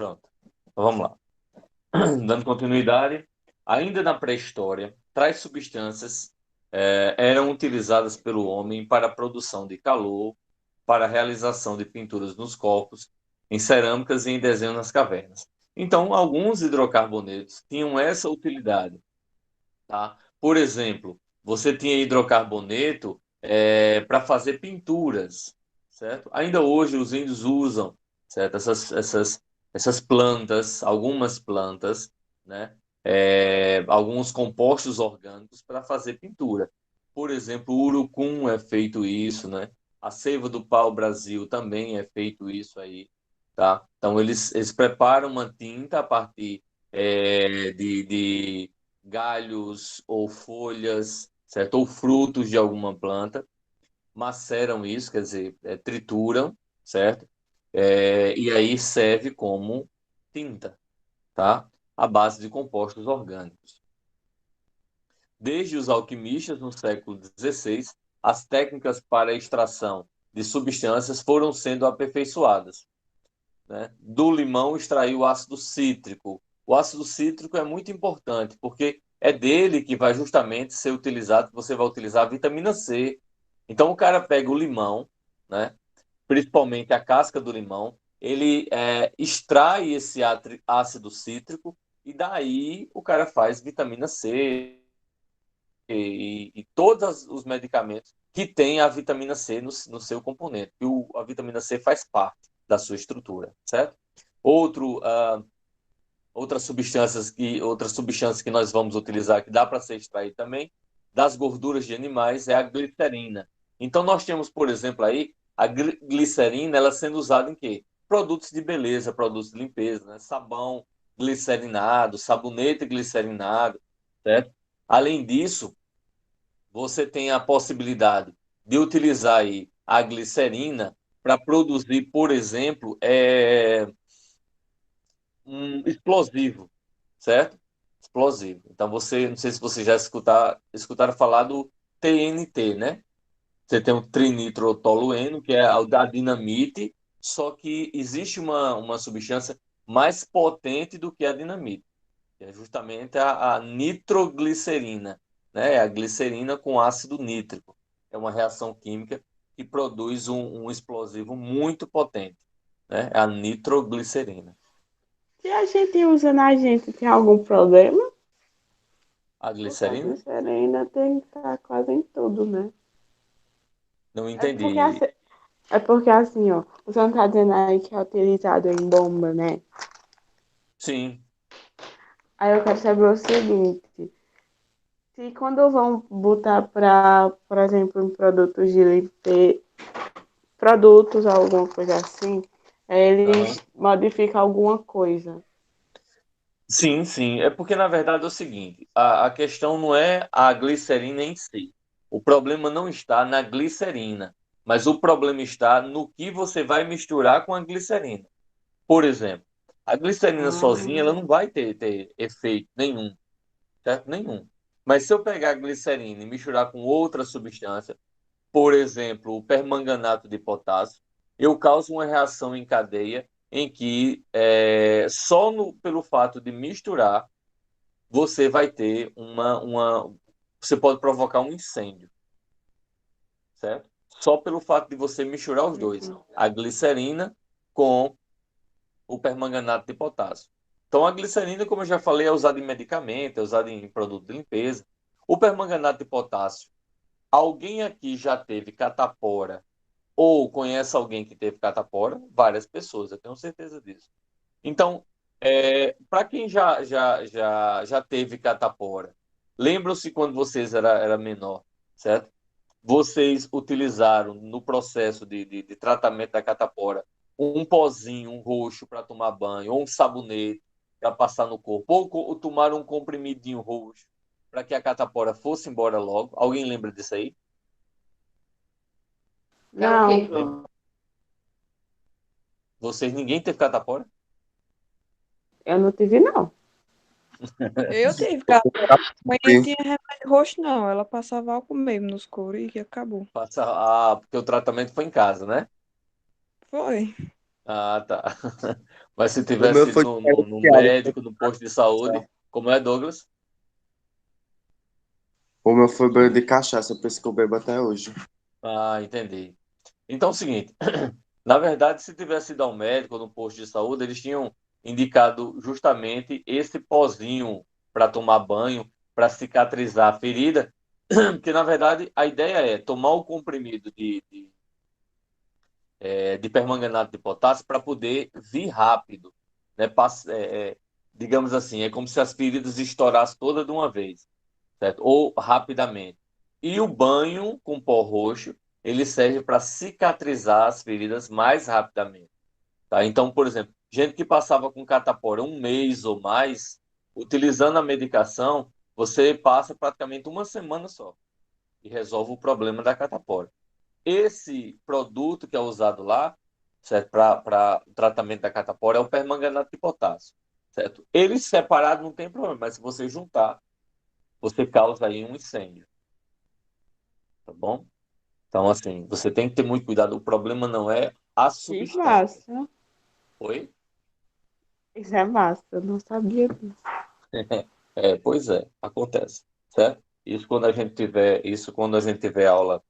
Pronto. Então, vamos lá. Dando continuidade, ainda na pré-história, tais substâncias eram utilizadas pelo homem para a produção de calor, para a realização de pinturas nos corpos, em cerâmicas e em desenhos nas cavernas. Então, alguns hidrocarbonetos tinham essa utilidade, tá? Por exemplo, você tinha hidrocarboneto para fazer pinturas, certo? Ainda hoje os índios usam, certo? Essas plantas, algumas plantas, né? Alguns compostos orgânicos para fazer pintura. Por exemplo, o urucum é feito isso, né? A seiva do pau-brasil também é feito isso aí, tá? Então eles preparam uma tinta a partir de galhos ou folhas, certo? Ou frutos de alguma planta, maceram isso, quer dizer, trituram, certo? E aí serve como tinta, tá? À base de compostos orgânicos. Desde os alquimistas, no século XVI, as técnicas para a extração de substâncias foram sendo aperfeiçoadas, né? Do limão extrair o ácido cítrico. O ácido cítrico é muito importante, porque é dele que vai justamente ser utilizado, você vai utilizar a vitamina C. Então o cara pega o limão, né? Principalmente a casca do limão, ele extrai esse ácido cítrico e daí o cara faz vitamina C e todos os medicamentos que têm a vitamina C no seu componente. E a vitamina C faz parte da sua estrutura, certo? Outro, uh, outras substâncias que nós vamos utilizar que dá para ser extraído também das gorduras de animais é a glicerina. Então nós temos, por exemplo, aí a glicerina ela sendo usada em quê? Produtos de beleza, produtos de limpeza, né? Sabão glicerinado, sabonete glicerinado, certo? Além disso, você tem a possibilidade de utilizar aí a glicerina para produzir, por exemplo, um explosivo, certo? Explosivo. Então você, não sei se você já escutaram falar do TNT, né? Você tem o trinitrotolueno, que é o da dinamite, só que existe uma substância mais potente do que a dinamite, que é justamente a nitroglicerina, né? É a glicerina com ácido nítrico. É uma reação química que produz um explosivo muito potente, né? É a nitroglicerina. Se a gente usa na gente, tem algum problema? A Porque a glicerina? glicerina tem que estar quase em tudo, né? Não É porque entendi. assim, ó, o senhor tá dizendo aí que é utilizado em bomba, né? Sim, Aí eu quero saber o seguinte, se quando vão botar para, por exemplo, em produtos de limpeza, produtos, alguma coisa assim, aham. eles modificam alguma coisa. Sim, sim. É porque, na verdade, é o seguinte: a questão não é a glicerina em si. O problema não está na glicerina, mas o problema está no que você vai misturar com a glicerina. Por exemplo, a glicerina sozinha ela Ah, não vai ter efeito nenhum, certo? Nenhum. Mas se eu pegar a glicerina e misturar com outra substância, por exemplo, o permanganato de potássio, eu causo uma reação em cadeia em que só pelo fato de misturar, você vai ter Você pode provocar um incêndio, certo? Só pelo fato de você misturar os dois, a glicerina com o permanganato de potássio. Então, a glicerina, como eu já falei, é usada em medicamento, é usada em produto de limpeza. O permanganato de potássio, alguém aqui já teve catapora ou conhece alguém que teve catapora? Várias pessoas, eu tenho certeza disso. Então, para quem já teve catapora, lembram-se quando vocês era menor, certo? Vocês utilizaram no processo de tratamento da catapora um pozinho, um roxo para tomar banho, ou um sabonete para passar no corpo, ou tomaram um comprimidinho roxo para que a catapora fosse embora logo. Alguém lembra disso aí? não, Vocês, ninguém teve catapora? eu não tive, não. Eu tive, cara. Mas não tinha remédio roxo, não. Ela passava álcool mesmo nos couro e acabou. Porque o tratamento foi em casa, né? Foi. Ah, tá. Mas se O meu tivesse ido foi no diferenciado. médico, no posto de saúde, como é, Douglas? O meu foi banho de cachaça, por isso que eu bebo até hoje. Ah, entendi. Então é o seguinte, na verdade, se tivesse ido ao médico ou no posto de saúde, eles tinham indicado justamente esse pozinho para tomar banho, para cicatrizar a ferida, porque na verdade a ideia é tomar o comprimido de permanganato de potássio para poder vir rápido, né? Digamos assim, é como se as feridas estourassem todas de uma vez, certo? Ou rapidamente. E o banho com pó roxo, ele serve para cicatrizar as feridas mais rapidamente, tá? Então, por exemplo, gente que passava com catapora um mês ou mais, utilizando a medicação, você passa praticamente uma semana só e resolve o problema da catapora. Esse produto que é usado lá, certo, para o tratamento da catapora é o permanganato de potássio, certo? Ele separado não tem problema, mas se você juntar, você causa aí um incêndio, tá bom? Então, assim, você tem que ter muito cuidado. O problema não é a Que substância. massa. Oi? Isso é massa, eu não sabia disso. Pois é, acontece, certo? Quando a gente tiver aula,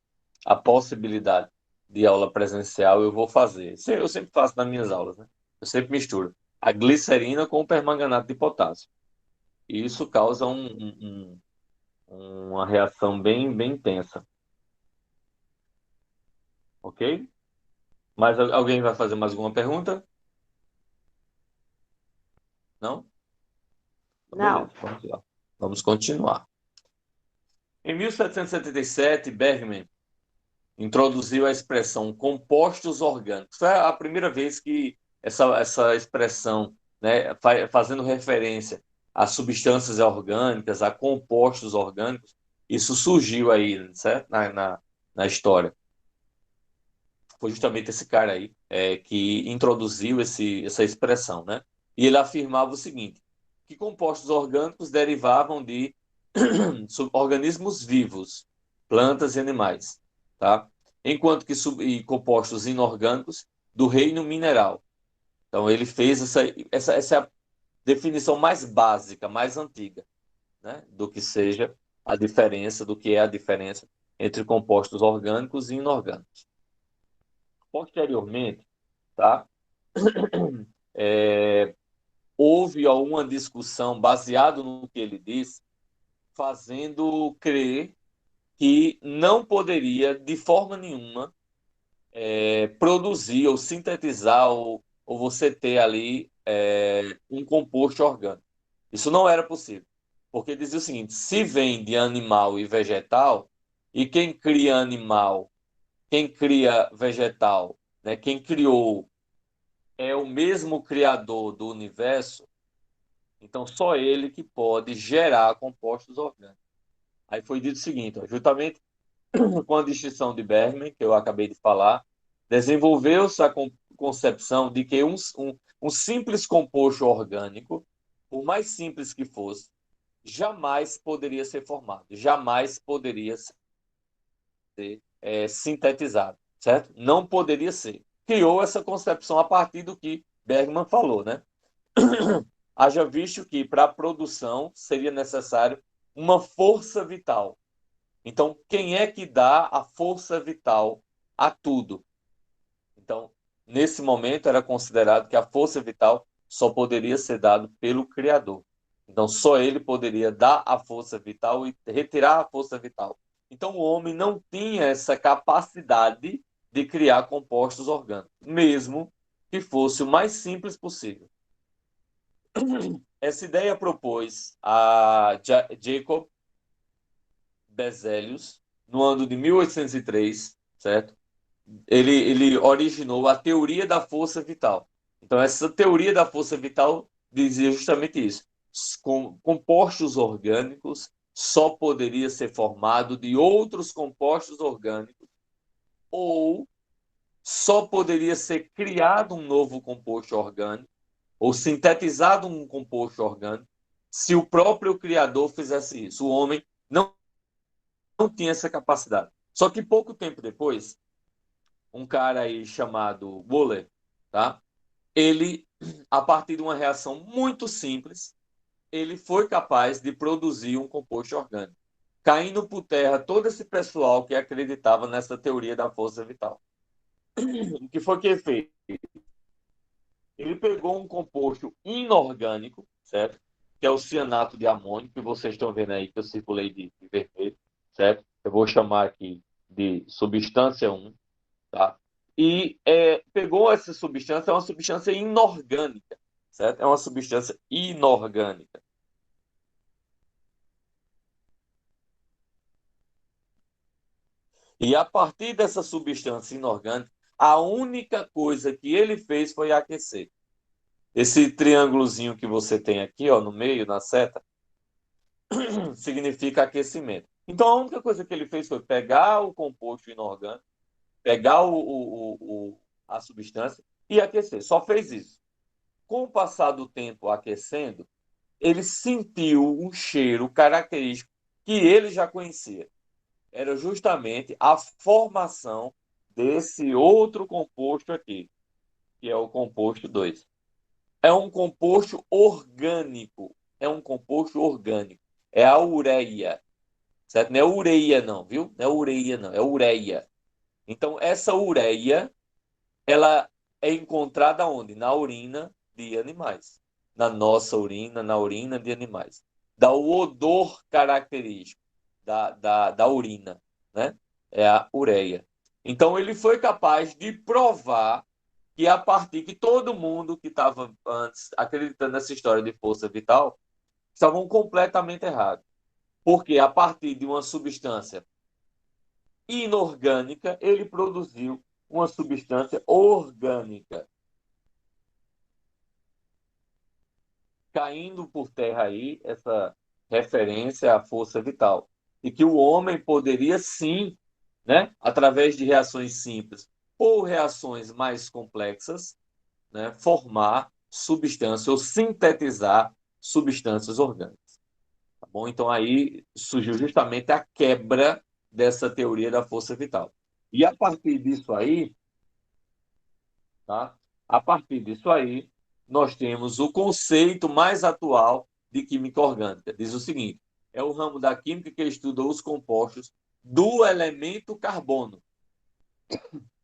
a possibilidade de aula presencial, eu vou fazer. Eu sempre faço nas minhas aulas, né? Eu sempre misturo a glicerina com o permanganato de potássio. E isso causa uma reação bem intensa, ok? Mas alguém vai fazer mais alguma pergunta? Não? Então, beleza, Não. vamos lá. Vamos continuar. Em 1777, Bergman introduziu a expressão compostos orgânicos. Foi a primeira vez que essa expressão, né, fazendo referência a substâncias orgânicas, a compostos orgânicos, isso surgiu aí, certo? Na história. Foi justamente esse cara aí que introduziu essa expressão, né? E ele afirmava o seguinte, que compostos orgânicos derivavam de organismos vivos, plantas e animais, tá? Enquanto que e compostos inorgânicos do reino mineral. Então ele fez essa é a definição mais básica, mais antiga, né? Do que é a diferença entre compostos orgânicos e inorgânicos. Posteriormente, tá? É, houve alguma discussão baseado no que ele disse, fazendo crer que não poderia, de forma nenhuma, produzir ou sintetizar ou você ter ali um composto orgânico. Isso não era possível. Porque dizia o seguinte: se vem de animal e vegetal, e quem cria vegetal, né, quem criou é o mesmo criador do universo, então só ele que pode gerar compostos orgânicos. Aí foi dito o seguinte, ó, justamente com a distinção de Bergman, que eu acabei de falar, desenvolveu-se a concepção de que um simples composto orgânico, por mais simples que fosse, jamais poderia ser formado, jamais poderia ser sintetizado, certo? Não poderia ser. Criou essa concepção a partir do que Bergman falou, né? Haja visto que para a produção seria necessário uma força vital. Então, quem é que dá a força vital a tudo? Então, nesse momento era considerado que a força vital só poderia ser dada pelo Criador. Então, só ele poderia dar a força vital e retirar a força vital. Então, o homem não tinha essa capacidade de criar compostos orgânicos, mesmo que fosse o mais simples possível. Essa ideia propôs a Jacob Berzelius no ano de 1803, certo? Ele originou a teoria da força vital. Então, essa teoria da força vital dizia justamente isso. Compostos orgânicos só poderia ser formado de outros compostos orgânicos ou só poderia ser criado um novo composto orgânico ou sintetizado um composto orgânico se o próprio criador fizesse isso. O homem não tinha essa capacidade. Só que pouco tempo depois, um cara aí chamado Wöhler, tá? ele, a partir de uma reação muito simples, ele foi capaz de produzir um composto orgânico, caindo por terra todo esse pessoal que acreditava nessa teoria da força vital. O que foi que ele fez? Ele pegou um composto inorgânico, certo? Que é o cianato de amônio, que vocês estão vendo aí, que eu circulei de vermelho, certo? Eu vou chamar aqui de substância 1, tá? E pegou essa substância, é uma substância inorgânica, certo? É uma substância inorgânica. E a partir dessa substância inorgânica, a única coisa que ele fez foi aquecer. Esse triângulozinho que você tem aqui, ó, no meio, na seta, significa aquecimento. Então, a única coisa que ele fez foi pegar o composto inorgânico, pegar a substância e aquecer. Só fez isso. Com o passar do tempo aquecendo, ele sentiu um cheiro característico que ele já conhecia. Era justamente a formação desse outro composto aqui, que é o composto 2. É um composto orgânico. É um composto orgânico. É a ureia. Certo? Não é ureia, não, viu? Não é ureia, não. É ureia. Então, essa ureia, ela é encontrada onde? Na urina de animais. Na nossa urina, na urina de animais. Dá o odor característico da urina, né? É a ureia. Então, ele foi capaz de provar que a partir que todo mundo que estava antes acreditando nessa história de força vital estavam completamente errados. Porque a partir de uma substância inorgânica, ele produziu uma substância orgânica. Caindo por terra aí essa referência à força vital. E que o homem poderia sim, né, através de reações simples ou reações mais complexas, né, formar substâncias ou sintetizar substâncias orgânicas. Tá bom? Então aí surgiu justamente a quebra dessa teoria da força vital. E a partir disso aí, tá? A partir disso aí, nós temos o conceito mais atual de química orgânica. Diz o seguinte: é o ramo da química que estuda os compostos do elemento carbono,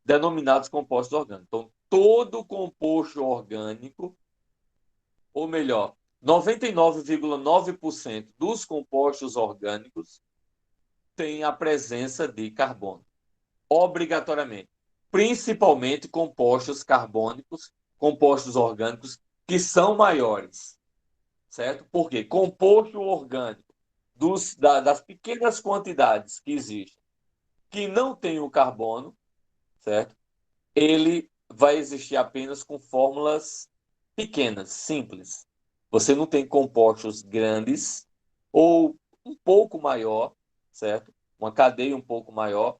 denominados compostos orgânicos. Então, todo composto orgânico, ou melhor, 99,9% dos compostos orgânicos tem a presença de carbono, obrigatoriamente. Principalmente compostos carbônicos, compostos orgânicos que são maiores, certo? Porque composto orgânico das pequenas quantidades que existem, que não tem o carbono, certo? Ele vai existir apenas com fórmulas pequenas, simples. Você não tem compostos grandes ou um pouco maior, certo? Uma cadeia um pouco maior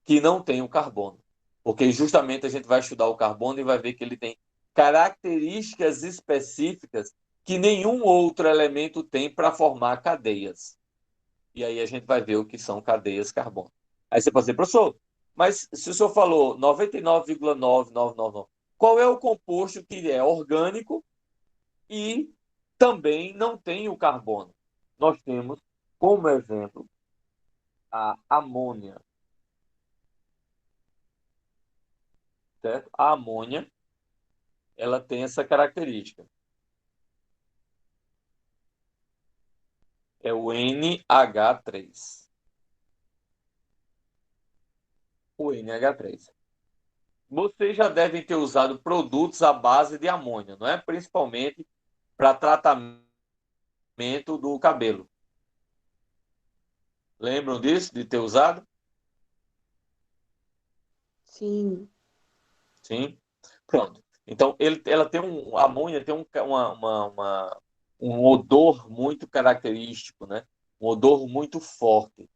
que não tem o carbono. Porque justamente a gente vai estudar o carbono e vai ver que ele tem características específicas que nenhum outro elemento tem para formar cadeias. E aí a gente vai ver o que são cadeias carbônicas. Aí você pode dizer, professor, mas se o senhor falou 99,9999, qual é o composto que é orgânico e também não tem o carbono? Nós temos, como exemplo, a amônia. Certo? A amônia, ela tem essa característica. É o NH3. O NH3. Vocês já devem ter usado produtos à base de amônia, não é? Principalmente para tratamento do cabelo. Lembram disso, de ter usado? Sim. Sim. Pronto. Então, a amônia tem um odor muito característico, né? Um odor muito forte.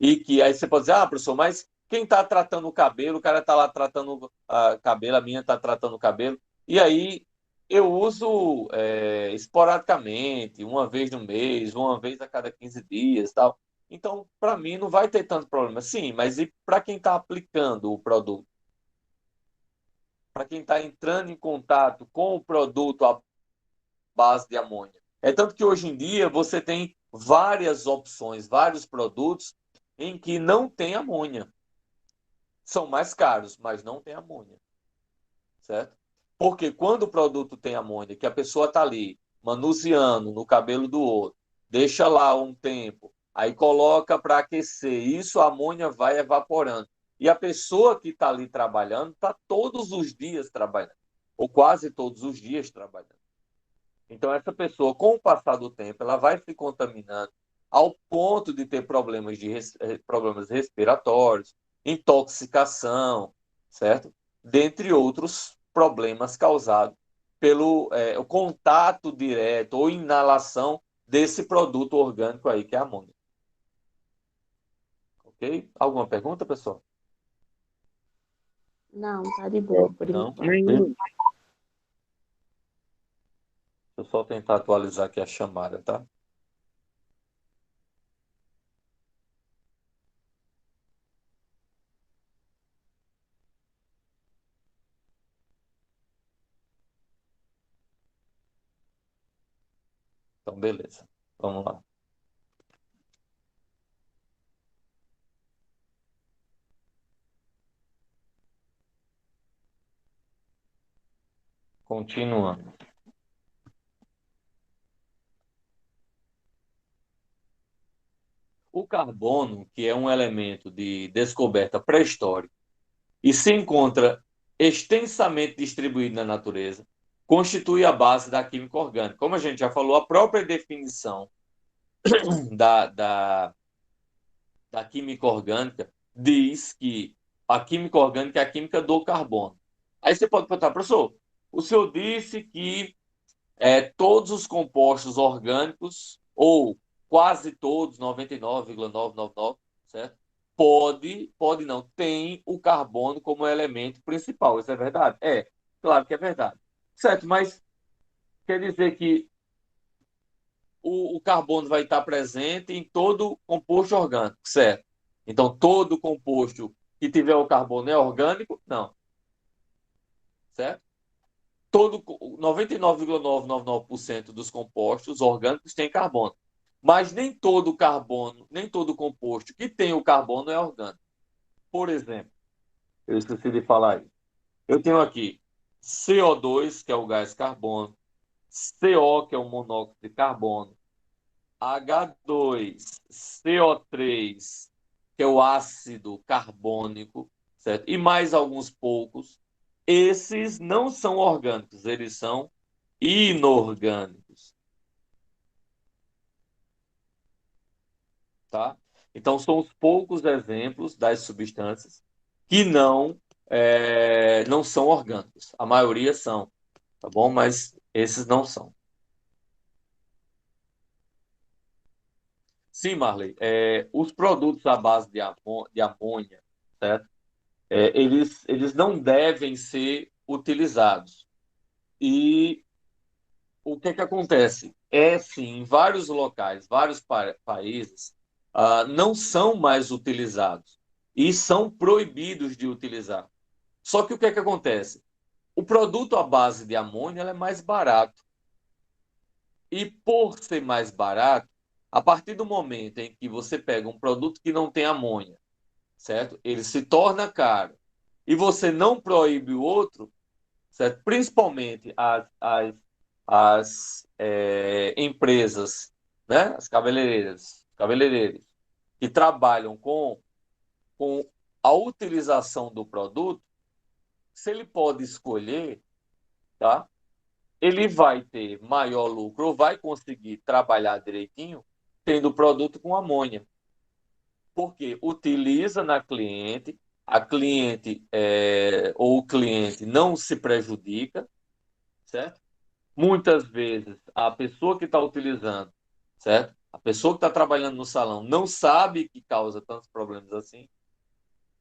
E que aí você pode dizer, professor, mas quem está tratando o cabelo, o cara está lá tratando o cabelo, a minha está tratando o cabelo. E aí eu uso esporadicamente, uma vez no mês, uma vez a cada 15 dias, tal. Então, para mim, não vai ter tanto problema. Sim, mas e para quem está aplicando o produto? para quem está entrando em contato com o produto à base de amônia. É tanto que hoje em dia você tem várias opções, vários produtos em que não tem amônia. São mais caros, mas não tem amônia. Certo? Porque quando o produto tem amônia, que a pessoa está ali manuseando no cabelo do outro, deixa lá um tempo, aí coloca para aquecer, isso a amônia vai evaporando. E a pessoa que está ali trabalhando está todos os dias trabalhando, ou quase todos os dias trabalhando. Então, essa pessoa, com o passar do tempo, ela vai se contaminando ao ponto de ter problemas respiratórios, intoxicação, certo? Dentre outros problemas causados pelo o contato direto ou inalação desse produto orgânico aí, que é a amônia. Ok? Alguma pergunta, pessoal? Não, tá de boa por Não? enquanto. Nenhum. Deixa eu só tentar atualizar aqui a chamada, tá? Então, beleza. Vamos lá. Continuando. O carbono, que é um elemento de descoberta pré-histórica e se encontra extensamente distribuído na natureza, constitui a base da química orgânica. Como a gente já falou, a própria definição da, da, da química orgânica diz que a química orgânica é a química do carbono. Aí você pode perguntar, professor, o senhor disse que todos os compostos orgânicos, ou quase todos, 99,999, certo? Pode não, tem o carbono como elemento principal. Isso é verdade? É, claro que é verdade. Certo, mas quer dizer que o carbono vai estar presente em todo composto orgânico, certo? Então, todo composto que tiver o carbono é orgânico? Não, certo? 99,999% dos compostos orgânicos tem carbono. Mas nem todo carbono, nem todo composto que tem o carbono é orgânico. Por exemplo, eu esqueci de falar aí. Eu tenho aqui CO2, que é o gás carbono, CO, que é o monóxido de carbono, H2, CO3, que é o ácido carbônico, certo? E mais alguns poucos. Esses não são orgânicos, eles são inorgânicos, tá? Então, são os poucos exemplos das substâncias que não são orgânicos. A maioria são, tá bom? Mas esses não são. Sim, Marley. Os produtos à base de amônia, certo? Eles não devem ser utilizados. E o que é que acontece? Sim, em vários locais, vários países, não são mais utilizados e são proibidos de utilizar. Só que o que é que acontece? O produto à base de amônia ela é mais barato. E por ser mais barato, a partir do momento em que você pega um produto que não tem amônia, certo? Ele se torna caro. E você não proíbe o outro, certo? Principalmente as empresas, né? As cabeleireiras, que trabalham com a utilização do produto, se ele pode escolher, tá? Ele vai ter maior lucro, ou vai conseguir trabalhar direitinho, tendo o produto com amônia. Porque utiliza na cliente, a cliente ou o cliente não se prejudica, certo? Muitas vezes a pessoa que está utilizando, certo? A pessoa que está trabalhando no salão não sabe que causa tantos problemas assim,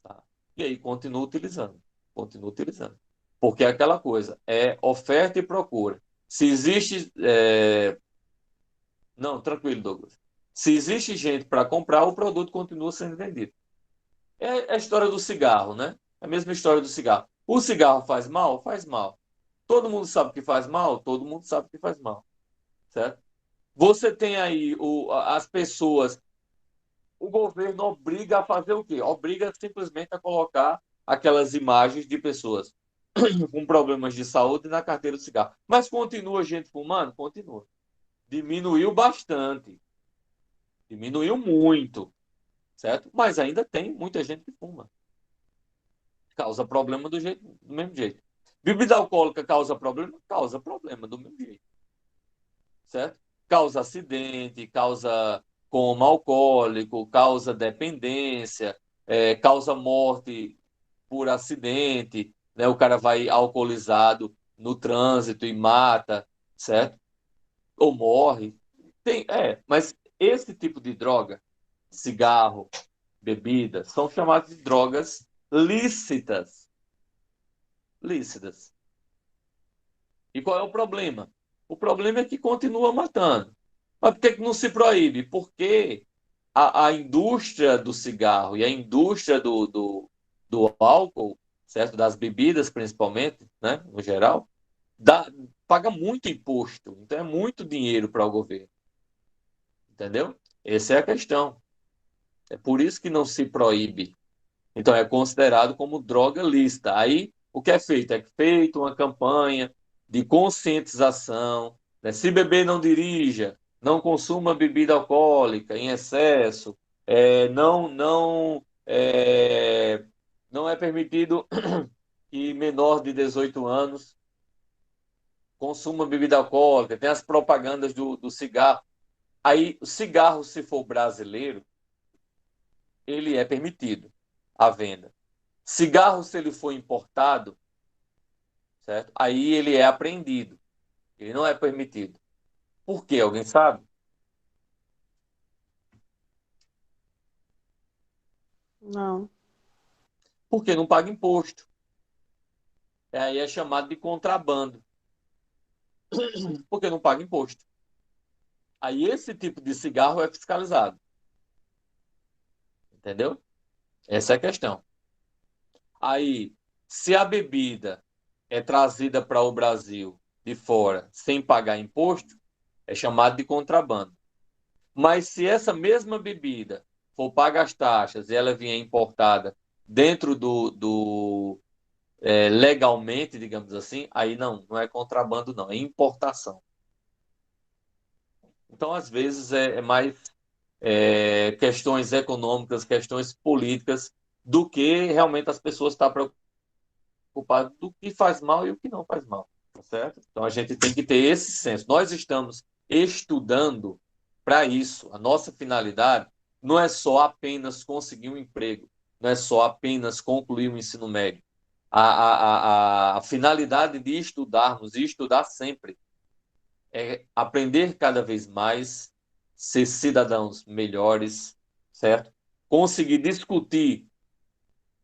tá? E aí continua utilizando, continua utilizando. Porque é aquela coisa, é oferta e procura. Se existe. Não, tranquilo, Douglas. Se existe gente para comprar, o produto continua sendo vendido. É a história do cigarro, né? É a mesma história do cigarro. O cigarro faz mal? Faz mal. Todo mundo sabe que faz mal? Todo mundo sabe que faz mal, certo? Você tem aí as pessoas, o governo obriga a fazer o quê? Obriga simplesmente a colocar aquelas imagens de pessoas com problemas de saúde na carteira do cigarro. Mas continua gente fumando? Continua. Diminuiu bastante. Diminuiu muito, certo? Mas ainda tem muita gente que fuma. Causa problema do mesmo jeito. Bebida alcoólica causa problema? Causa problema do mesmo jeito, certo? Causa acidente, causa coma alcoólico, causa dependência, causa morte por acidente, né? O cara vai alcoolizado no trânsito e mata, certo? Ou morre. Mas esse tipo de droga, cigarro, bebida, são chamadas de drogas lícitas. Lícitas. E qual é o problema? O problema é que continua matando. Mas por que não se proíbe? Porque a indústria do cigarro e a indústria do álcool, certo? Das bebidas, principalmente, né? No geral, paga muito imposto. Então é muito dinheiro para o governo. Entendeu? Essa é a questão. É por isso que não se proíbe. Então é considerado como droga lícita. Aí o que é feito? É feita uma campanha de conscientização, né? Se beber, não dirija, não consuma bebida alcoólica em excesso, não é permitido que menor de 18 anos consuma bebida alcoólica. Tem as propagandas do cigarro. Aí o cigarro, se for brasileiro, ele é permitido à venda. Cigarro, se ele for importado, certo? Aí ele é apreendido. Ele não é permitido. Por quê? Alguém sabe? Não. Porque não paga imposto. Aí é chamado de contrabando. Porque não paga imposto. Aí esse tipo de cigarro é fiscalizado. Entendeu? Essa é a questão. Aí, se a bebida é trazida para o Brasil de fora sem pagar imposto, é chamado de contrabando. Mas se essa mesma bebida for paga as taxas e ela vier importada dentro legalmente, digamos assim, aí não é contrabando, não, é importação. Então, às vezes, é mais questões econômicas, questões políticas, do que realmente as pessoas estão preocupadas do que faz mal e o que não faz mal, tá certo? Então, a gente tem que ter esse senso. Nós estamos estudando para isso. A nossa finalidade não é só apenas conseguir um emprego, não é só apenas concluir o ensino médio. A finalidade de estudarmos e estudar sempre é aprender cada vez mais, ser cidadãos melhores, certo? Conseguir discutir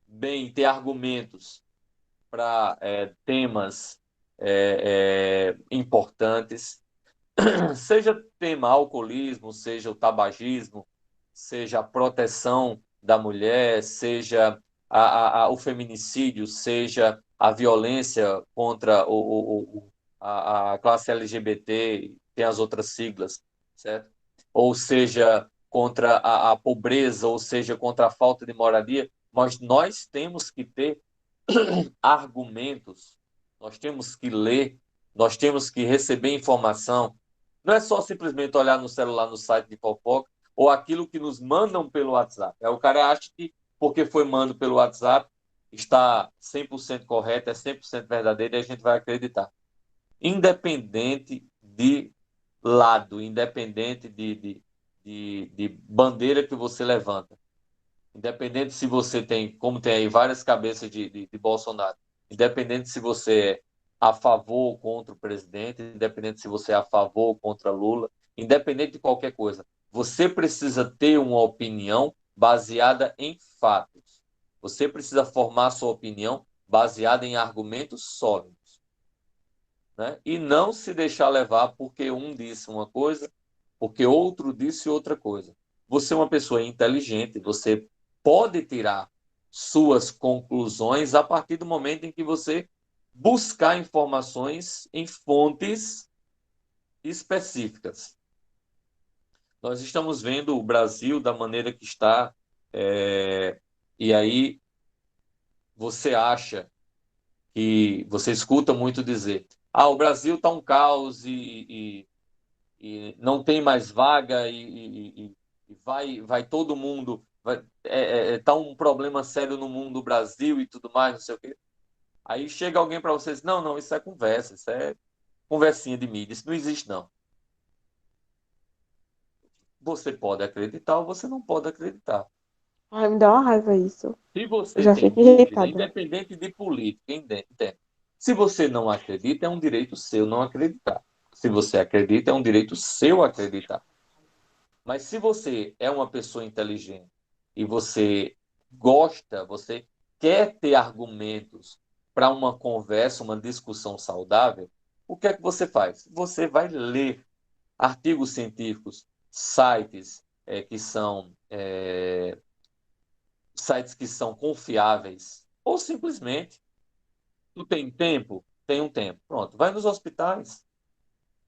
bem, ter argumentos para temas importantes, seja tema alcoolismo, seja o tabagismo, seja a proteção da mulher, seja o feminicídio, seja a violência contra a classe LGBT, tem as outras siglas, certo? Ou seja, contra a pobreza, ou seja, contra a falta de moradia, mas nós temos que ter argumentos, nós temos que ler, nós temos que receber informação. Não é só simplesmente olhar no celular, no site de fofoca, ou aquilo que nos mandam pelo WhatsApp. O cara acha que porque foi mandado pelo WhatsApp está 100% correto, é 100% verdadeiro e a gente vai acreditar. Independente de lado, independente de bandeira que você levanta. Independente se você tem, como tem aí várias cabeças de Bolsonaro, independente se você é a favor ou contra o presidente, independente se você é a favor ou contra Lula, independente de qualquer coisa, você precisa ter uma opinião baseada em fatos. Você precisa formar sua opinião baseada em argumentos sólidos, né? E não se deixar levar porque um disse uma coisa, porque outro disse outra coisa. Você é uma pessoa inteligente, você pode tirar suas conclusões a partir do momento em que você buscar informações em fontes específicas. Nós estamos vendo o Brasil da maneira que está, e aí você acha que você escuta muito dizer: o Brasil está um caos e não tem mais vaga e vai todo mundo, tá um problema sério no mundo do Brasil e tudo mais, não sei o quê. Aí chega alguém para vocês: não, não, isso é conversa, isso é conversinha de mídia, isso não existe não. Você pode acreditar ou você não pode acreditar. Ai, me dá uma raiva isso. Se Eu você já tem fico dúvida, irritada. independente de política, entende? Se você não acredita, é um direito seu não acreditar. Se você acredita, é um direito seu acreditar. Mas se você é uma pessoa inteligente e você gosta, você quer ter argumentos para uma conversa, uma discussão saudável, o que é que você faz? Você vai ler artigos científicos, sites que são sites que são confiáveis, ou simplesmente, tu tem tempo? Tem um tempo. Pronto, vai nos hospitais,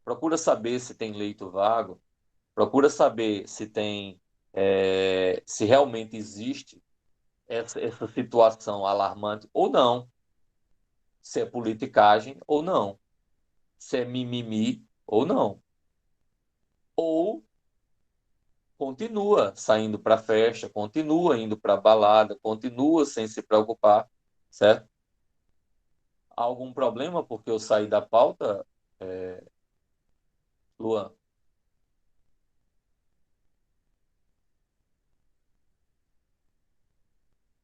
procura saber se tem leito vago, procura saber se tem, se realmente existe essa situação alarmante ou não, se é politicagem ou não, se é mimimi ou não. Ou continua saindo para festa, continua indo para balada, continua sem se preocupar, certo? Há algum problema porque eu saí da pauta, Luan?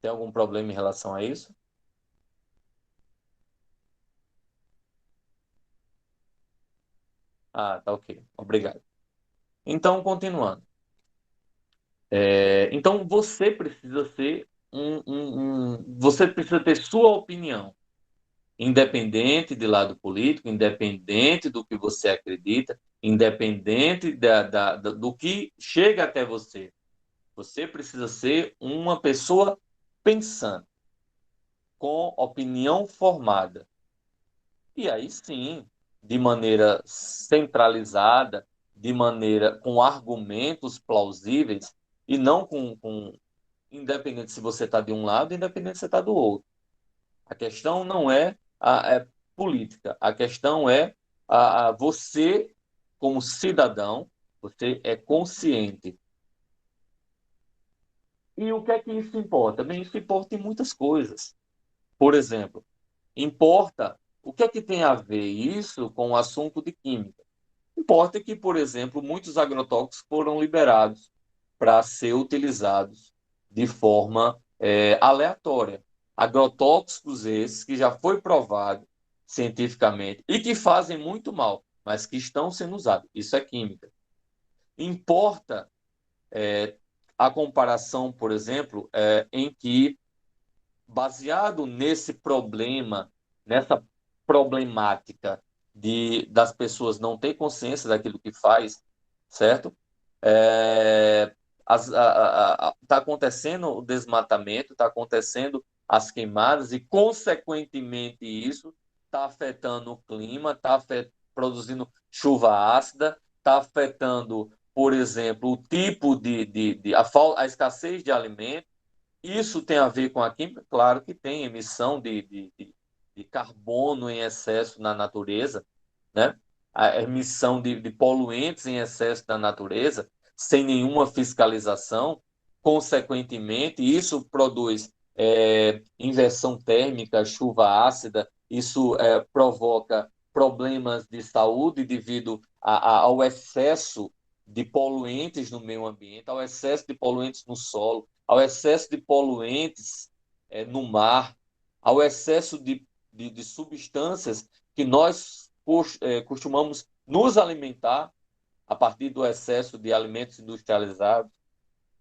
Tem algum problema em relação a isso? Ah, tá ok. Obrigado. Então, continuando. Então, você precisa ser você precisa ter sua opinião, independente de lado político, independente do que você acredita, independente do que chega até você. Você precisa ser uma pessoa pensante, com opinião formada. E aí sim, de maneira centralizada, de maneira com argumentos plausíveis, e não independente se você está de um lado, independente se você está do outro. A questão não é a política, a questão é você, como cidadão, você é consciente. E o que é que isso importa? Bem, isso importa em muitas coisas. Por exemplo, importa o que é que tem a ver isso com o assunto de química. Importa que, por exemplo, muitos agrotóxicos foram liberados para ser utilizados de forma aleatória. Agrotóxicos esses que já foi provado cientificamente e que fazem muito mal, mas que estão sendo usados. Isso é química. Importa a comparação, por exemplo, em que, baseado nesse problema, nessa problemática das pessoas não ter consciência daquilo que faz, certo? Está acontecendo o desmatamento, está acontecendo as queimadas e, consequentemente, isso está afetando o clima, está produzindo chuva ácida, está afetando, por exemplo, o tipo a escassez de alimentos. Isso tem a ver com a química? Claro que tem emissão de carbono em excesso na natureza, né? A emissão de poluentes em excesso na natureza, sem nenhuma fiscalização. Consequentemente, isso produz inversão térmica, chuva ácida, isso provoca problemas de saúde devido ao excesso de poluentes no meio ambiente, ao excesso de poluentes no solo, ao excesso de poluentes no mar, ao excesso de substâncias que nós costumamos nos alimentar a partir do excesso de alimentos industrializados.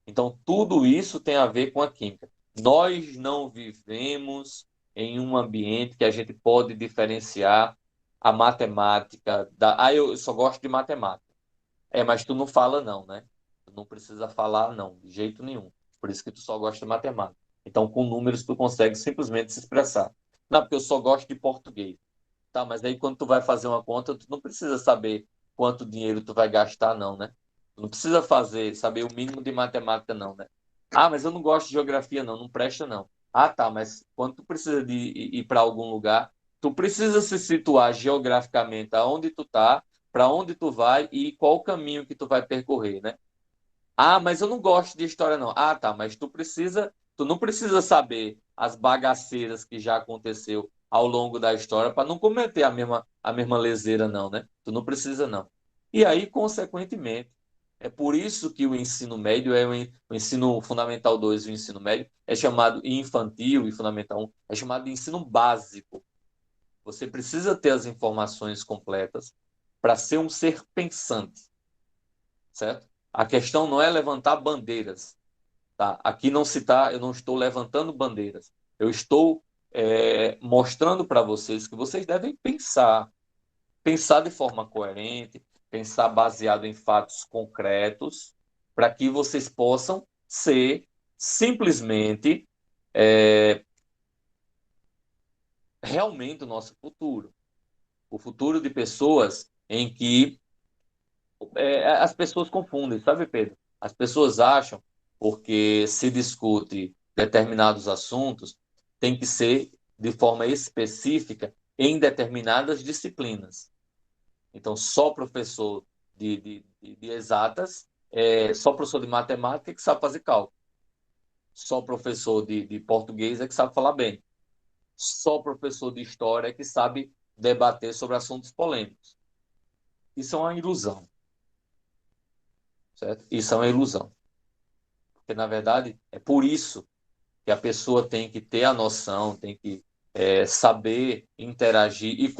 Então, tudo isso tem a ver com a química. Nós não vivemos em um ambiente que a gente pode diferenciar a matemática da. Eu só gosto de matemática. Mas tu não fala não, né? Tu não precisa falar não, de jeito nenhum. Por isso que tu só gosta de matemática. Então, com números, tu consegue simplesmente se expressar. Não, porque eu só gosto de português. Tá, mas aí quando tu vai fazer uma conta, tu não precisa saber quanto dinheiro tu vai gastar, não, né? Tu não precisa saber o mínimo de matemática, não, né? Ah, mas eu não gosto de geografia, não, não presta, não. Ah, tá, mas quando tu precisa de ir para algum lugar, tu precisa se situar geograficamente aonde tu tá, para onde tu vai e qual o caminho que tu vai percorrer, né? Ah, mas eu não gosto de história, não. Ah, tá, mas tu não precisa saber as bagaceiras que já aconteceu ao longo da história para não cometer a mesma leseira, não, né? Tu não precisa, não. E aí, consequentemente, é por isso que o ensino médio o ensino fundamental 2 e o ensino médio é chamado infantil e fundamental 1, é chamado de ensino básico. Você precisa ter as informações completas para ser um ser pensante, certo? A questão não é levantar bandeiras, tá? Aqui não se tá, eu não estou levantando bandeiras. Eu estou mostrando para vocês que vocês devem pensar de forma coerente, pensar baseado em fatos concretos, para que vocês possam ser simplesmente realmente o nosso futuro. O futuro de pessoas em que as pessoas confundem, sabe, Pedro? As pessoas acham, porque se discute determinados assuntos, tem que ser de forma específica em determinadas disciplinas. Então, só professor de exatas, só professor de matemática que sabe fazer cálculo. Só professor de português é que sabe falar bem. Só professor de história é que sabe debater sobre assuntos polêmicos. Isso é uma ilusão, certo? Isso é uma ilusão. Porque, na verdade, é por isso que a pessoa tem que ter a noção, tem que saber interagir e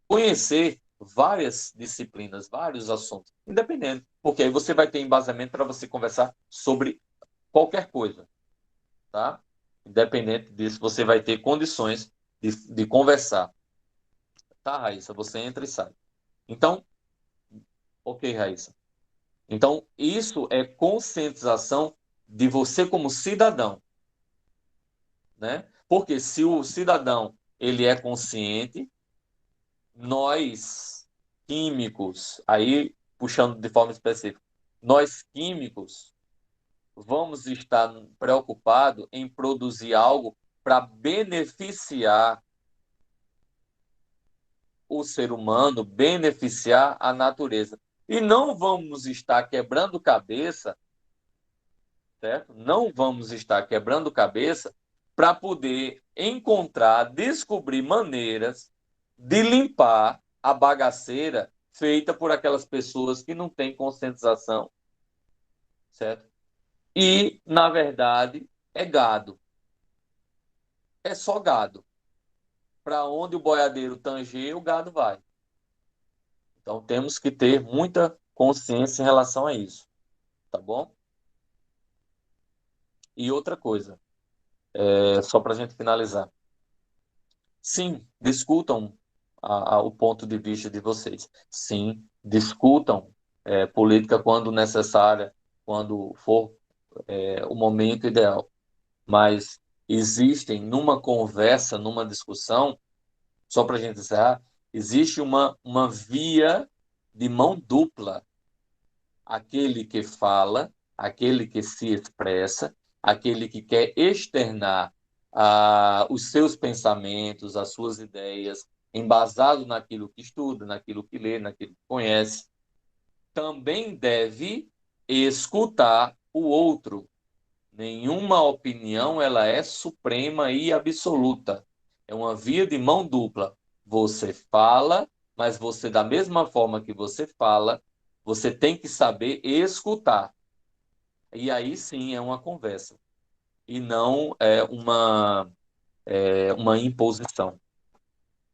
conhecer várias disciplinas, vários assuntos, independente. Porque aí você vai ter embasamento para você conversar sobre qualquer coisa, tá? Independente disso, você vai ter condições de conversar. Tá, Raíssa? Você entra e sai. Então, ok, Raíssa. Então, isso é conscientização de você como cidadão, né? Porque se o cidadão ele é consciente, nós químicos, aí puxando de forma específica, nós químicos vamos estar preocupados em produzir algo para beneficiar o ser humano, beneficiar a natureza. E não vamos estar quebrando cabeça, certo? Não vamos estar quebrando cabeça para poder encontrar, descobrir maneiras de limpar a bagaceira feita por aquelas pessoas que não têm conscientização, certo? E, na verdade, é gado. É só gado. Para onde o boiadeiro tanger, o gado vai. Então, temos que ter muita consciência em relação a isso, tá bom? E outra coisa, só para a gente finalizar. Sim, discutam o ponto de vista de vocês. Sim, discutam política quando necessária, quando for o momento ideal. Mas existem, numa conversa, numa discussão, só para a gente encerrar, existe uma via de mão dupla. Aquele que fala, aquele que se expressa, aquele que quer externar os seus pensamentos, as suas ideias, embasado naquilo que estuda, naquilo que lê, naquilo que conhece, também deve escutar o outro. Nenhuma opinião ela é suprema e absoluta. É uma via de mão dupla. Você fala, mas você, da mesma forma que você fala, você tem que saber escutar. E aí sim é uma conversa. E não uma imposição,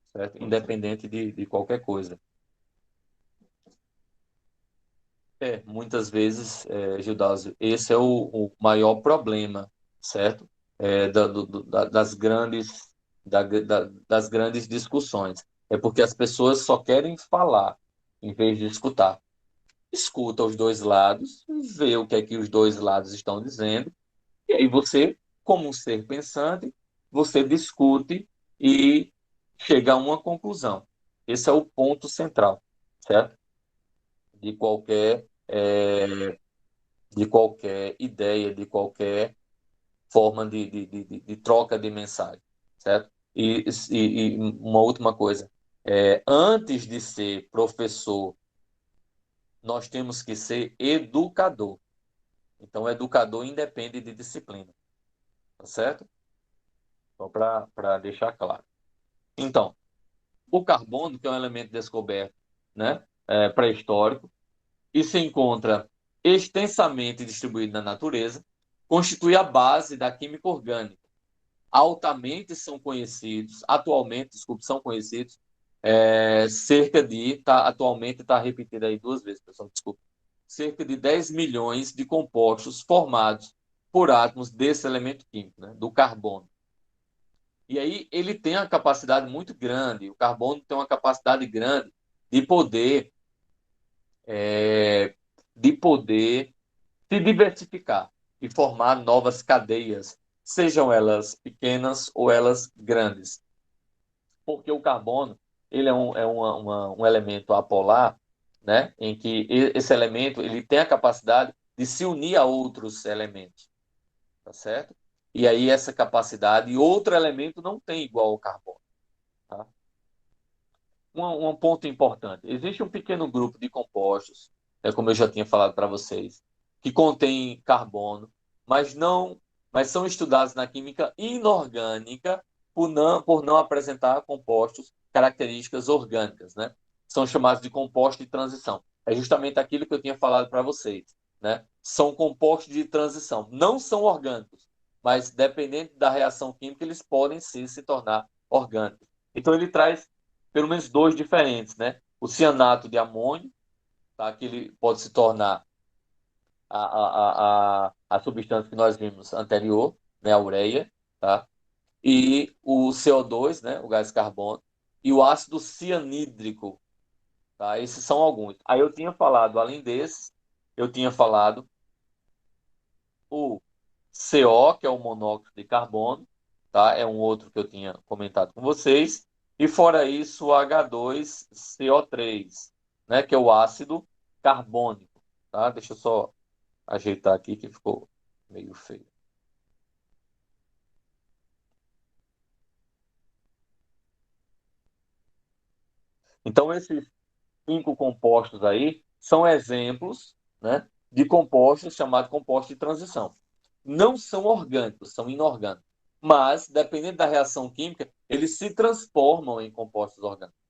certo? Independente de qualquer coisa. Muitas vezes, Gildásio, esse é o maior problema, certo? Das das grandes discussões. É porque as pessoas só querem falar em vez de escutar. Escuta os dois lados, vê o que é que os dois lados estão dizendo, e aí você como um ser pensante, você discute e chega a uma conclusão. Esse é o ponto central, certo? De qualquer ideia, de qualquer forma de troca de mensagem, certo? E uma última coisa, antes de ser professor, nós temos que ser educador. Então, educador independe de disciplina, tá certo? Só para deixar claro. Então, o carbono, que é um elemento descoberto, né, pré-histórico, e se encontra extensamente distribuído na natureza, constitui a base da química orgânica. Atualmente, desculpe, são conhecidos atualmente está repetido aí 2 vezes, pessoal, desculpa, cerca de 10 milhões de compostos formados por átomos desse elemento químico, né, do carbono. E aí ele tem uma capacidade muito grande, o carbono tem uma capacidade grande de poder, é, de poder se diversificar e formar novas cadeias, sejam elas pequenas ou elas grandes. Porque o carbono ele é um elemento apolar, né, em que esse elemento ele tem a capacidade de se unir a outros elementos, tá certo? E aí essa capacidade, outro elemento não tem igual ao carbono. Tá? Um ponto importante: existe um pequeno grupo de compostos, como eu já tinha falado para vocês, que contém carbono, mas não, mas são estudados na química inorgânica por não apresentar compostos características orgânicas, né? São chamados de compostos de transição. É justamente aquilo que eu tinha falado para vocês, né? São compostos de transição, não são orgânicos, mas dependendo da reação química eles podem sim se tornar orgânicos. Então ele traz pelo menos 2 diferentes, né? O cianato de amônio, tá? Que ele pode se tornar a substância que nós vimos anterior, né? A ureia, tá? E o CO2, né? O gás carbono, e o ácido cianídrico, tá? Esses são alguns. Aí eu tinha falado, além desses, eu tinha falado o CO, que é o monóxido de carbono, tá? É um outro que eu tinha comentado com vocês. E fora isso, o H2CO3, né? Que é o ácido carbônico, tá? Deixa eu só ajeitar aqui que ficou meio feio. Então, esses 5 compostos aí são exemplos, né, de compostos chamados compostos de transição. Não são orgânicos, são inorgânicos. Mas, dependendo da reação química, eles se transformam em compostos orgânicos.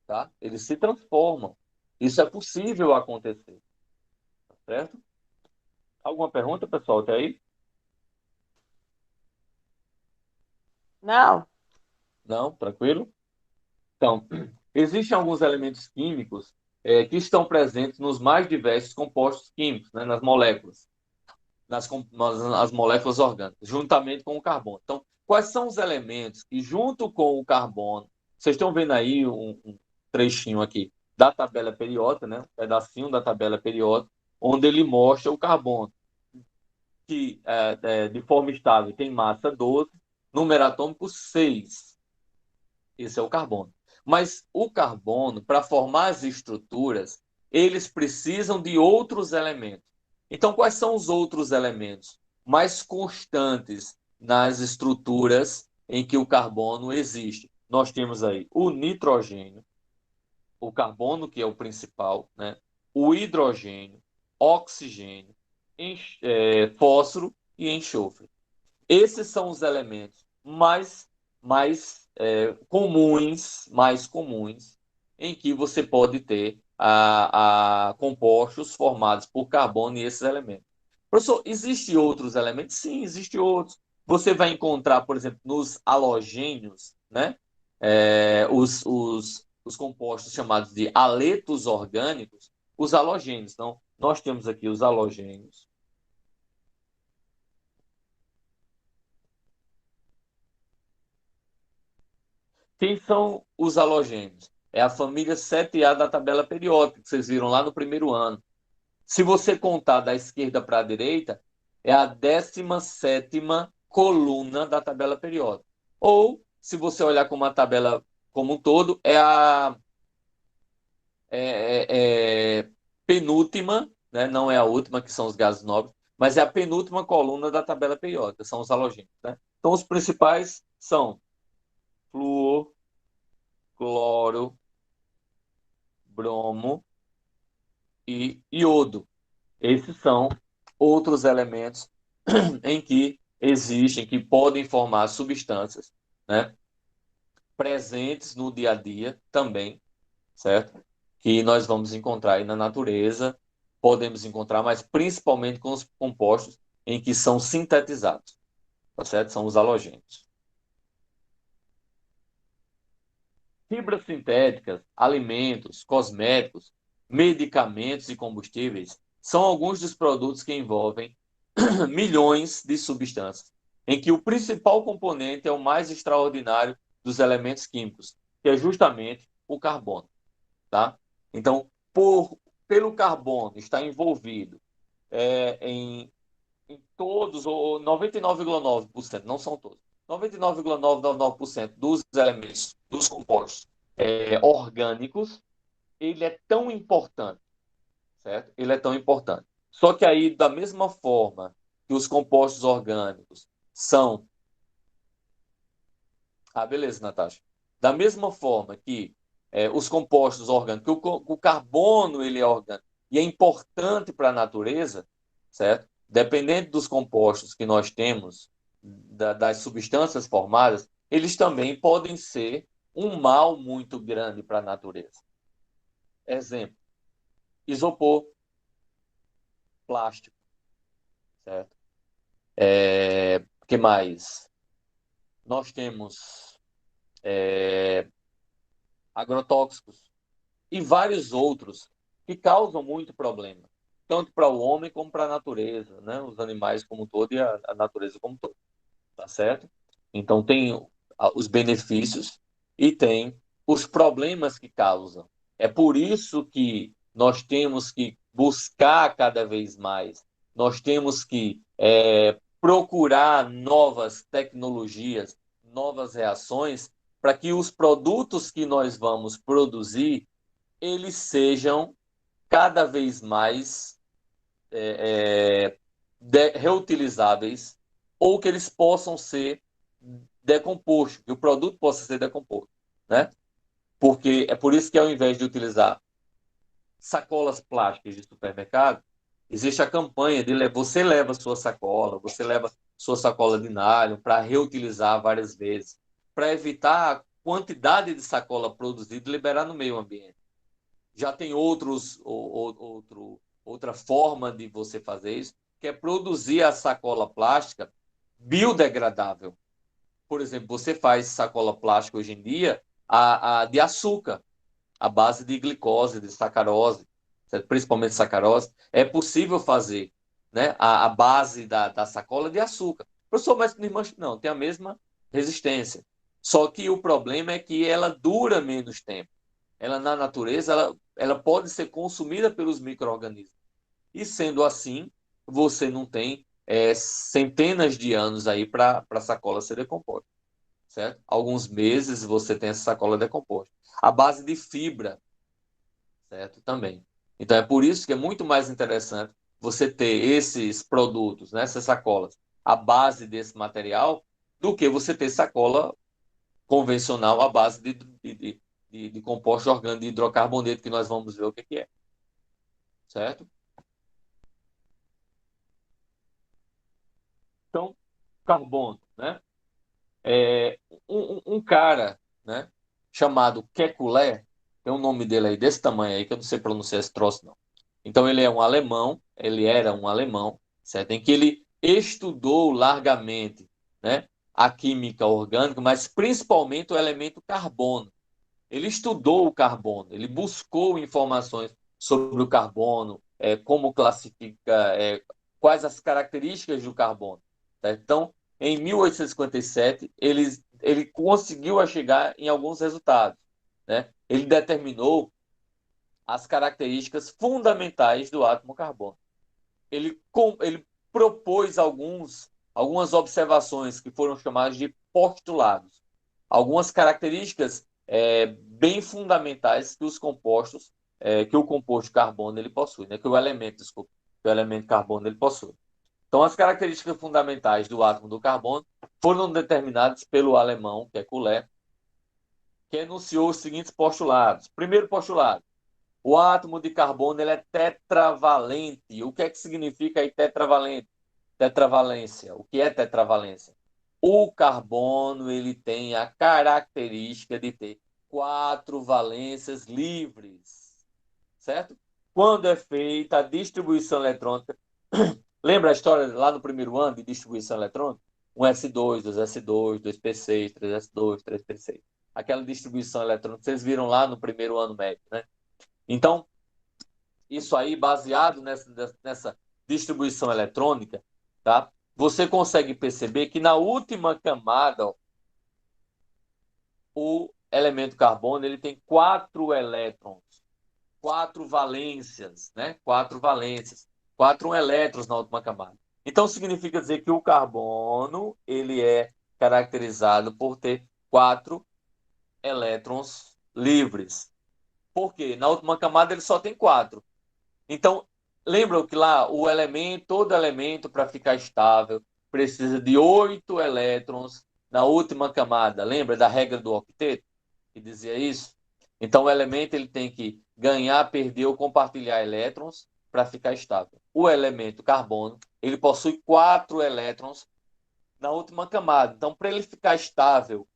Tá? Eles se transformam. Isso é possível acontecer. Tá certo? Alguma pergunta, pessoal? Até aí? Não. Não? Tranquilo? Então, existem alguns elementos químicos que estão presentes nos mais diversos compostos químicos, né, nas moléculas. As moléculas orgânicas, juntamente com o carbono. Então, quais são os elementos que, junto com o carbono, vocês estão vendo aí um trechinho aqui da tabela periódica, né? Um pedacinho da tabela periódica, onde ele mostra o carbono, que de forma estável tem massa 12, número atômico 6. Esse é o carbono. Mas o carbono, para formar as estruturas, eles precisam de outros elementos. Então, quais são os outros elementos mais constantes nas estruturas em que o carbono existe? Nós temos aí o nitrogênio, o carbono, que é o principal, né? O hidrogênio, oxigênio, fósforo e enxofre. Esses são os elementos mais comuns em que você pode ter compostos formados por carbono e esses elementos. Professor, existem outros elementos? Sim, existem outros. Você vai encontrar, por exemplo, nos halogênios, né? Os compostos chamados de haletos orgânicos, os halogênios. Então, nós temos aqui os halogênios. Quem são os halogênios? É a família 7A da tabela periódica, que vocês viram lá no primeiro ano. Se você contar da esquerda para a direita, é a 17ª coluna da tabela periódica. Ou, se você olhar como a tabela como um todo, é a penúltima, né? Não é a última, que são os gases nobres, mas é a penúltima coluna da tabela periódica, são os halogênios. Né? Então, os principais são flúor, cloro, bromo e iodo. Esses são outros elementos em que existem, que podem formar substâncias, né, presentes no dia a dia também, certo? Que nós vamos encontrar aí na natureza, podemos encontrar, mas principalmente com os compostos em que são sintetizados, tá certo? São os halogênios. Fibras sintéticas, alimentos, cosméticos, medicamentos e combustíveis são alguns dos produtos que envolvem milhões de substâncias, em que o principal componente é o mais extraordinário dos elementos químicos, que é justamente o carbono. Tá? Então, pelo carbono estar envolvido em todos, ou 99,9%, não são todos, 99,999% dos elementos, dos compostos orgânicos, ele é tão importante, certo? Ele é tão importante. Só que aí, da mesma forma que os compostos orgânicos são... Ah, beleza, Natasha. Da mesma forma que os compostos orgânicos, o carbono ele é orgânico e é importante para a natureza, certo? Dependendo dos compostos que nós temos, das substâncias formadas, eles também podem ser um mal muito grande para a natureza. Exemplo, isopor, plástico, certo? Que mais? Nós temos agrotóxicos e vários outros que causam muito problema, tanto para o homem como para a natureza, né? Os animais como um todo e a natureza como um todo, tá certo? Então tem os benefícios e tem os problemas que causam. É por isso que nós temos que buscar cada vez mais, nós temos que procurar novas tecnologias, novas reações, para que os produtos que nós vamos produzir eles sejam cada vez mais reutilizáveis ou que eles possam ser decompostos, que o produto possa ser decomposto, né? Porque é por isso que ao invés de utilizar sacolas plásticas de supermercado, existe a campanha de você leva sua sacola de nylon para reutilizar várias vezes, para evitar a quantidade de sacola produzida e liberar no meio ambiente. Já tem outra forma de você fazer isso, que é produzir a sacola plástica biodegradável. Por exemplo, você faz sacola plástica hoje em dia de açúcar, à base de glicose, de sacarose, principalmente sacarose. É possível fazer, né, a base da sacola de açúcar. Professor, mas não, tem a mesma resistência. Só que o problema é que ela dura menos tempo. Ela na natureza, ela pode ser consumida pelos micro-organismos. E sendo assim, você não tem centenas de anos aí para a sacola ser decomposta, certo? Alguns meses você tem essa sacola decomposta. A base de fibra, certo? Também. Então é por isso que é muito mais interessante você ter esses produtos, né, essas sacolas, a base desse material, do que você ter sacola convencional à base de composto orgânico de hidrocarboneto, que nós vamos ver o que é, certo? Então, carbono, né? Um cara, né, chamado Kekulé, tem um nome dele aí desse tamanho aí, que eu não sei pronunciar esse troço, não. Então, ele é um alemão, ele era um alemão, certo? Em que ele estudou largamente, né, a química orgânica, mas principalmente o elemento carbono. Ele estudou o carbono, ele buscou informações sobre o carbono, como classifica, quais as características do carbono. Tá? Então, em 1857, ele conseguiu chegar em alguns resultados. Né? Ele determinou as características fundamentais do átomo carbono. Ele propôs algumas observações que foram chamadas de postulados. Algumas características bem fundamentais que que o composto carbono ele possui, né? Que o elemento carbono ele possui. Então, as características fundamentais do átomo do carbono foram determinadas pelo alemão, que é Coué, que enunciou os seguintes postulados. Primeiro postulado: o átomo de carbono ele é tetravalente. O que é que significa aí tetravalente? Tetravalência. O que é tetravalência? O carbono ele tem a característica de ter 4 valências livres, certo? Quando é feita a distribuição eletrônica, lembra a história lá no primeiro ano de distribuição eletrônica? 1s2, 2s2, 2p6, 3s2, 3p6. Aquela distribuição eletrônica que vocês viram lá no primeiro ano médio, né? Então, isso aí, baseado nessa distribuição eletrônica, tá? Você consegue perceber que na última camada, ó, o elemento carbono ele tem 4 elétrons, 4 valências, né? 4 valências, 4 elétrons na última camada. Então, significa dizer que o carbono ele é caracterizado por ter 4 elétrons livres. Por quê? Na última camada ele só tem 4. Então, lembram que lá todo elemento para ficar estável precisa de 8 elétrons na última camada. Lembra da regra do octeto que dizia isso? Então, o elemento ele tem que ganhar, perder ou compartilhar elétrons para ficar estável. O elemento carbono ele possui 4 elétrons na última camada. Então, para ele ficar estável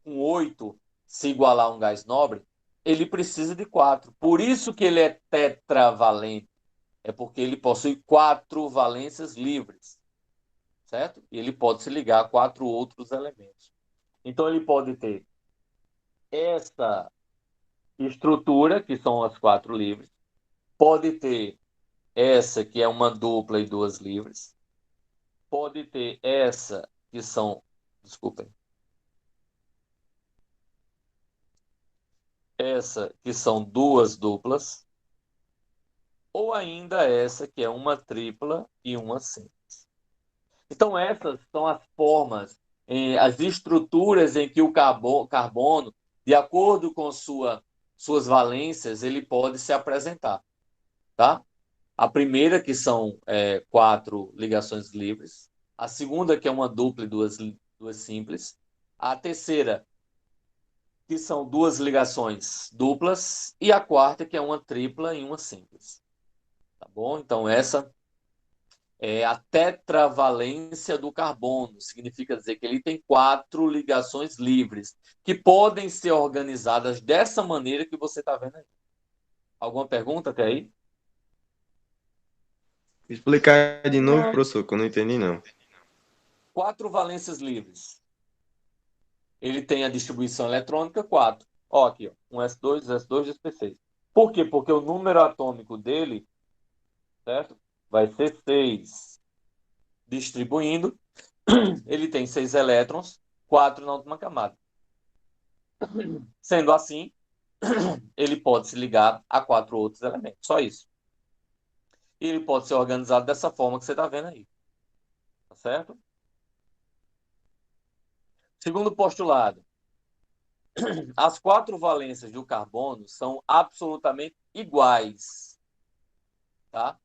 com 8, se igualar a um gás nobre, ele precisa de 4. Por isso que ele é tetravalente. É porque ele possui 4 valências livres, certo? E ele pode se ligar a 4 outros elementos. Então, ele pode ter essa estrutura, que são as 4 livres. Pode ter essa, que é uma dupla e 2 livres. Pode ter essa, que são... Desculpem. Essa, que são 2 duplas. Ou ainda essa, que é uma tripla e uma simples. Então, essas são as formas, as estruturas em que o carbono, de acordo com suas valências, ele pode se apresentar. Tá? A primeira, que são 4 ligações livres. A segunda, que é uma dupla e 2 simples. A terceira, que são 2 ligações duplas. E a quarta, que é uma tripla e uma simples. Tá bom? Então, essa é a tetravalência do carbono. Significa dizer que ele tem 4 ligações livres, que podem ser organizadas dessa maneira que você está vendo aí. Alguma pergunta até aí? Explicar de novo, Não. professor, que eu não entendi, não. 4 valências livres. Ele tem a distribuição eletrônica 4. Ó, aqui, ó. 1s2, 2s2, 2p6. Por quê? Porque o número atômico dele, certo? Vai ser 6. Distribuindo, ele tem 6 elétrons, 4 na última camada. Sendo assim, ele pode se ligar a 4 outros elementos. Só isso. E ele pode ser organizado dessa forma que você está vendo aí. Tá certo? Segundo postulado. As 4 valências do carbono são absolutamente iguais. Tá?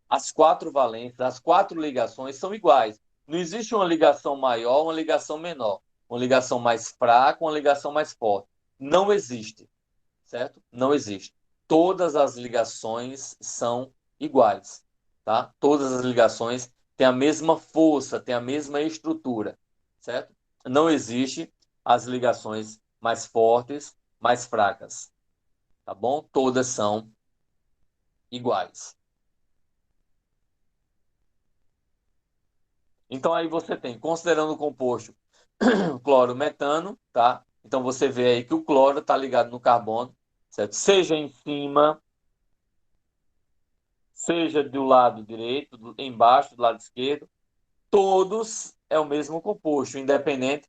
As 4 valências, as 4 ligações são iguais. Não existe uma ligação maior, uma ligação menor. Uma ligação mais fraca, uma ligação mais forte. Não existe. Certo? Não existe. Todas as ligações são iguais. Tá? Todas as ligações têm a mesma força, têm a mesma estrutura. Certo? Não existe as ligações mais fortes, mais fracas. Tá bom? Todas são iguais. Então aí você tem, considerando o composto cloro-metano, tá? Então você vê aí que o cloro está ligado no carbono, certo? Seja em cima, seja do lado direito, embaixo, do lado esquerdo, todos é o mesmo composto, independente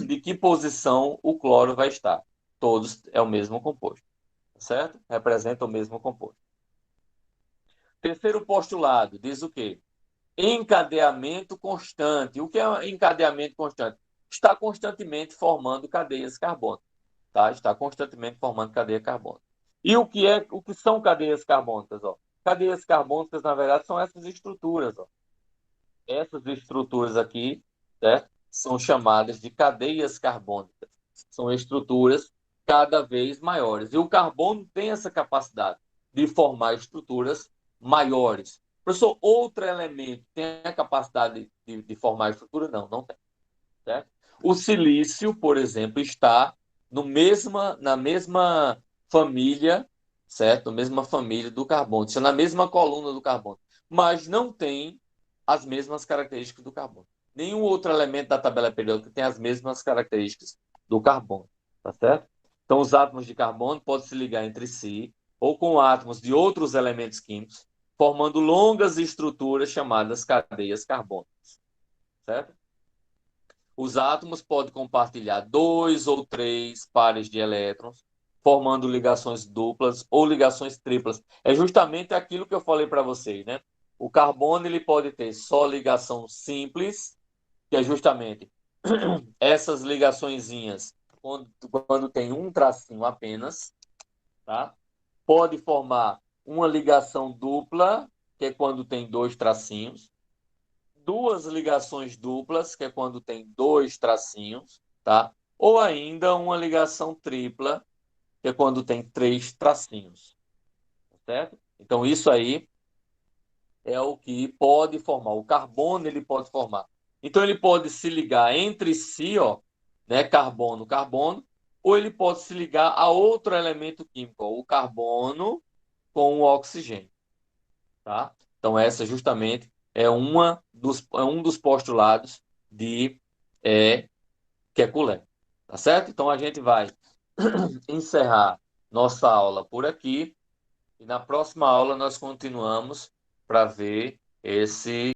de que posição o cloro vai estar. Todos é o mesmo composto, certo? Representa o mesmo composto. Terceiro postulado diz o quê? encadeamento constante. O que é encadeamento constante? Está constantemente formando cadeias carbônicas, tá? Está constantemente formando cadeia carbônica. E o que são cadeias carbônicas, ó? Cadeias carbônicas, na verdade, são essas estruturas, ó. Essas estruturas aqui, certo? São chamadas de cadeias carbônicas. São estruturas cada vez maiores. E o carbono tem essa capacidade de formar estruturas maiores. Professor, outro elemento tem a capacidade de formar estrutura? Não, não tem. Certo? O silício, por exemplo, está na mesma família, certo? Na mesma família do carbono, está na mesma coluna do carbono, mas não tem as mesmas características do carbono. Nenhum outro elemento da tabela periódica tem as mesmas características do carbono, tá certo? Então, os átomos de carbono podem se ligar entre si ou com átomos de outros elementos químicos, formando longas estruturas chamadas cadeias carbônicas, certo? Os átomos podem compartilhar 2 ou 3 pares de elétrons, formando ligações duplas ou ligações triplas. É justamente aquilo que eu falei para vocês, né? O carbono ele pode ter só ligação simples, que é justamente essas ligaçõezinhas quando tem um tracinho apenas, tá? Pode formar uma ligação dupla, que é quando tem 2 tracinhos, duas ligações duplas, que é quando tem 2 tracinhos, tá? Ou ainda uma ligação tripla, que é quando tem 3 tracinhos, certo? Então, isso aí é o que pode formar. O carbono, ele pode formar. Então, ele pode se ligar entre si, ó, né? Carbono, carbono, ou ele pode se ligar a outro elemento químico, ó, o carbono com o oxigênio, tá? Então, essa justamente é um dos postulados de Kekulé, tá certo? Então, a gente vai encerrar nossa aula por aqui e na próxima aula nós continuamos para ver esse